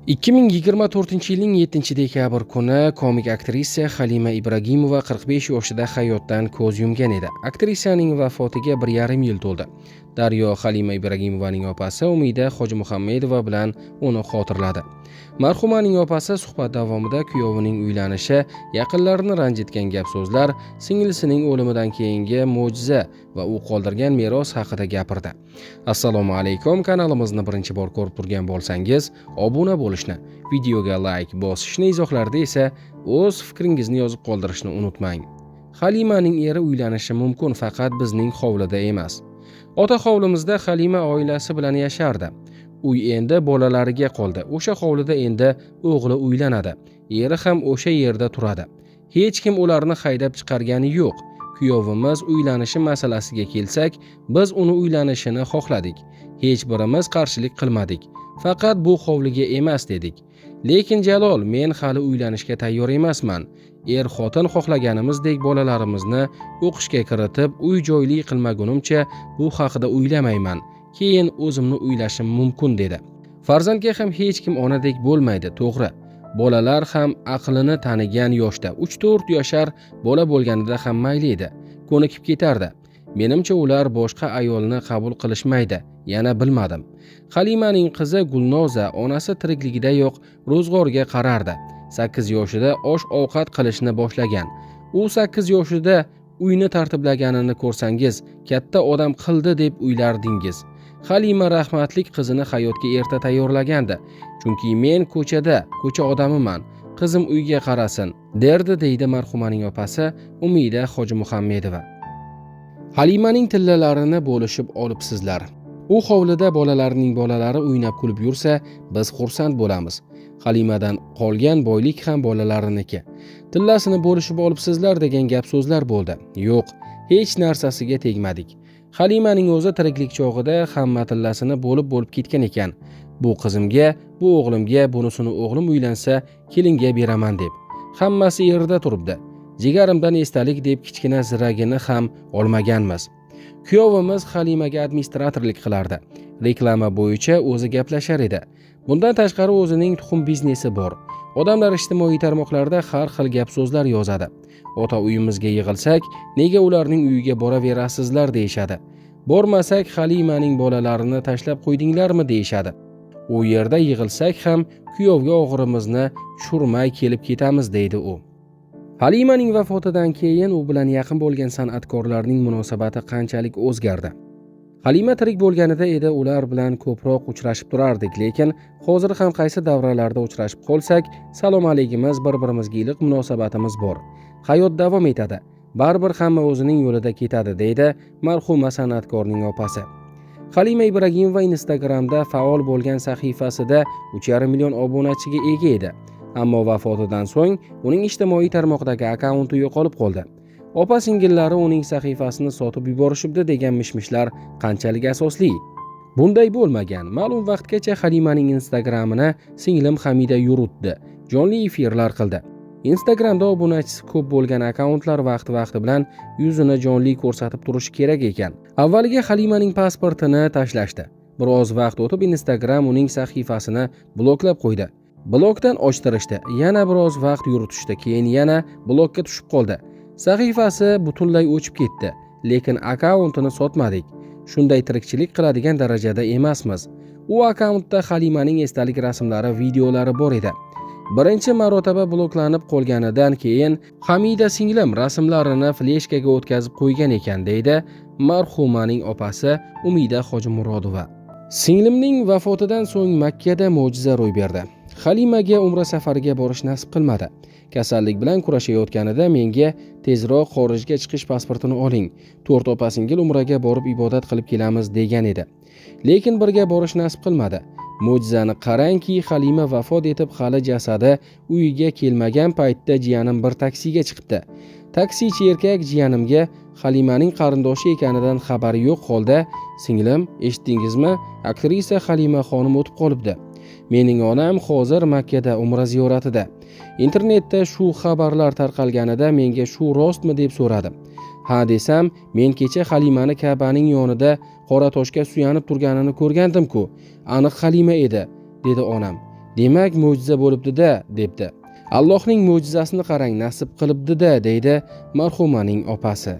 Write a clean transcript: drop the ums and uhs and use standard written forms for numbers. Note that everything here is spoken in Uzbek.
2024-yilning 7-dekabr kuni komik aktrisa Halima Ibragimova 45 yoshida hayotdan ko'z yumgan edi. Aktrisaning vafotiga 1,5 yil to'ldi. Daryo Halima Ibragimovaning opasi Umida Hojimuhammedova bilan uni xotirladi. Marhumaning opasi suhbat davomida kuyovining uylanishi, yaqinlarini ranjitgan gap so'zlar, singlisining o'limidan keyingi mo'jiza va u qoldirgan meros haqida gapirdi. Assalomu alaykum, kanalimizni birinchi bor ko'rib turgan bo'lsangiz, obuna bo'lishni, videoga like bosishni, izohlarda esa o'z fikringizni yozib qoldirishni unutmang. Halimaning eri uylanishi mumkin, faqat bizning hovlida emas. Ota hovlimizda Halima oilasi bilan yashardi. Uy endi bolalariga qoldi. O'sha hovlida endi o'g'li uylanadi. Eri ham o'sha yerda turadi. Hech kim ularni haydab chiqargani yo'q. Kuyovimiz uylanishi masalasiga kelsak, biz uni uylanishini xohladik. Hech birimiz qarshilik qilmadik. Faqat bu hovliga emas dedik. Lekin Jalol, men hali uylanishga tayyor emasman. Er-xotin xohlaganimizdek bolalarimizni o'qishga kiritib, uy-joyli qilmagunimcha bu haqida o'ylamayman. Keyin o'zimni uylashim mumkin dedi. Farzandga ham hech kim onadek bo'lmaydi, to'g'ri. Bolalar ham aqlini tanigan yoshda, 3-4 yoshar bola bo'lganida ham mayli edi, ko'nikib ketardi. Menimcha ular boshqa ayolni qabul qilishmaydi, yana bilmadim. Halimaning qizi Gulnoza onasi tirikligidayoq ro'zg'orga qarardi. 8 yoshida osh-ovqat qilishni boshlagan. U 8 yoshida uyni tartiblaganini ko'rsangiz, katta odam qildi deb o'ylardingiz. Halima rahmatlik qizini hayotga erta tayyorlagandi. Chunki men ko'cha odamiman, qizim uyga qarasin, derdi deydi marhumaning opasi Umida Hojimuhammedova. Halimaning tillalarini bo'lishib olibsizlar. U hovlida bolalarning bolalari o'ynab kulib yursa, biz xursand bo'lamiz. Halimadan qolgan boylik ham bolalariniki. Tillasini bo'lishib olibsizlar degan gap so'zlar bo'ldi. Yo'q, hech narsasiga tegmadik. Halimaning o'zi tiriklik chog'ida hamma tillasini bo'lib ketgan ekan. Bu qizimga, bu o'g'limga, bunisini o'g'lim uylansa, kelinga beraman deb. Hammasi yerda turibdi. Jigarimdan esdalik deb kichkina ziragini ham olmaganmiz. Kuyovimiz Halimaga administratorlik qilardi. Reklama bo'yicha o'zi gaplashar edi. Bundan tashqari o'zining tuxum biznesi bor. Odamlar ijtimoiy tarmoqlarda har xil gap so'zlar yozadi. Ota uyimizga yig'ilsak, nega ularning uyiga boraverasizlar deyshadi. Bormasak Halimaning bolalarini tashlab qo'ydinglarmi deyshadi. U yerda yig'ilsak ham kuyovga og'irimizni tushirmay kelib ketamiz deydi u. Halimaning vafotidan keyin u bilan yaqin bo'lgan san'atkorlarning munosabati qanchalik o'zgardi. Halima tirik bo'lganida edi ular bilan ko'proq uchrashib turardik, lekin hozir ham qaysi davralarda uchrashib qolsak, salom aligimiz, bir-birimizga iliq munosabatimiz bor. Hayot davom etadi. Baribir hamma o'zining yo'lida ketadi, deydi marhuma san'atkorning opasi. Halima Ibragimova Instagramda faol bo'lgan sahifasida 3,5 million obunachiga ega edi. Ammo vafotidan so'ng uning ijtimoiy tarmoqdagi akkaunti yo'qolib qoldi. Opa-singillari uning sahifasini sotib yuborishibdi degan mishmishlar qanchalik asosli? Bunday bo'lmagan. Ma'lum vaqtgacha Halimaning Instagramini singlim Hamida yuritdi, jonli efirlar qildi. Instagramda obunachisi ko'p bo'lgan akkauntlar vaqti bilan yuzini jonli ko'rsatib turishi kerak ekan. Avvaliga Halimaning pasportini tashlashdi. Biroz vaqt o'tib Instagram uning sahifasini bloklab qo'ydi. Blokdan ochtirishdi, yana biroz vaqt yuritishdi, keyin yana blokka tushib qoldi. Sahifasi butunlay o'chib ketdi, lekin akkauntini sotmadik. Shunday tirikchilik qiladigan darajada emasmiz. U akkauntda Halimaning esdalik rasmlari, videolari bor edi. Birinchi marotaba bloklanib qolganidan keyin Hamida singlim rasmlarini fleshkaga o'tkazib qo'ygan ekan, deydi marhumaning opasi Umida Hojimurodova. Singlimning vafotidan so'ng Makkada mo'jiza ro'y berdi. Halimaga umra safariga borish nasib qilmadi. Kasallik bilan kurashayotganida menga tezroq xorijga chiqish pasportini oling, 4 opa-singil umraga borib ibodat qilib kelamiz degan edi. Lekin birga borish nasib qilmadi. Mo'jizani qarangki, Halima vafot etib hali jasadi uyiga kelmagan paytda jiyanim bir taksiga chiqibdi. Taksichi erkak jiyanimga Halimaning qarindoshi ekanidan xabari yo'q holda, singlim, eshitdingizmi? Aktrisa Halima xonim o'tib qolibdi. Mening onam hozir Makkada umra ziyoratida. Internetda shu xabarlar tarqalganida menga shu rostmi deb so'radim. Ha desam, men kecha Halimani Ka'baning yonida qora toshga suyanib turganini ko'rgandim-ku. Aniq Halima edi, dedi onam. Demak, mo'jiza bo'libdi-da, debdi. Allohning mo'jizasini qarang, nasib qilibdi-da, deydi marhumaning opasi.